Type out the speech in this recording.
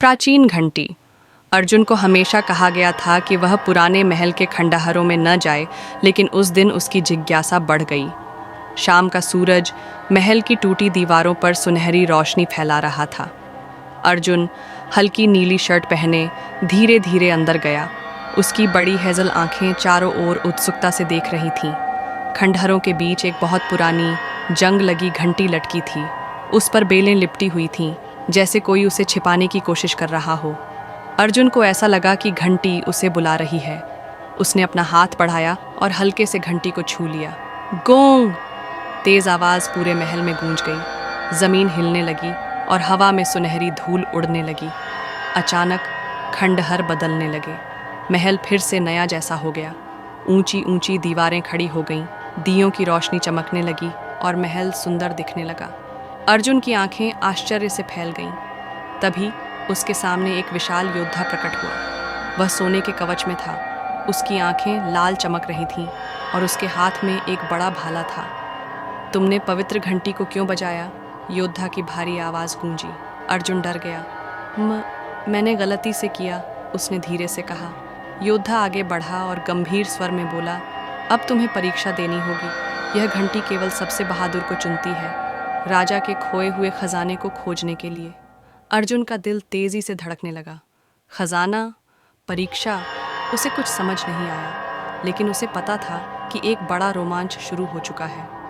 प्राचीन घंटी। अर्जुन को हमेशा कहा गया था कि वह पुराने महल के खंडहरों में न जाए, लेकिन उस दिन उसकी जिज्ञासा बढ़ गई। शाम का सूरज महल की टूटी दीवारों पर सुनहरी रोशनी फैला रहा था। अर्जुन हल्की नीली शर्ट पहने धीरे धीरे अंदर गया। उसकी बड़ी हेजल आंखें चारों ओर उत्सुकता से देख रही थीं। खंडहरों के बीच एक बहुत पुरानी जंग लगी घंटी लटकी थी। उस पर बेलें लिपटी हुई थीं, जैसे कोई उसे छिपाने की कोशिश कर रहा हो। अर्जुन को ऐसा लगा कि घंटी उसे बुला रही है। उसने अपना हाथ बढ़ाया और हल्के से घंटी को छू लिया। गोंग! तेज आवाज पूरे महल में गूंज गई। जमीन हिलने लगी और हवा में सुनहरी धूल उड़ने लगी। अचानक खंडहर बदलने लगे। महल फिर से नया जैसा हो गया। ऊंची ऊंची दीवारें खड़ी हो गईं, दियों की रोशनी चमकने लगी और महल सुंदर दिखने लगा। अर्जुन की आंखें आश्चर्य से फैल गईं। तभी उसके सामने एक विशाल योद्धा प्रकट हुआ। वह सोने के कवच में था। उसकी आंखें लाल चमक रही थीं और उसके हाथ में एक बड़ा भाला था। तुमने पवित्र घंटी को क्यों बजाया? योद्धा की भारी आवाज गूंजी। अर्जुन डर गया। मैंने गलती से किया, उसने धीरे से कहा। योद्धा आगे बढ़ा और गंभीर स्वर में बोला, अब तुम्हें परीक्षा देनी होगी। यह घंटी केवल सबसे बहादुर को चुनती है, राजा के खोए हुए खजाने को खोजने के लिए। अर्जुन का दिल तेजी से धड़कने लगा। खजाना, परीक्षा, उसे कुछ समझ नहीं आया, लेकिन उसे पता था कि एक बड़ा रोमांच शुरू हो चुका है।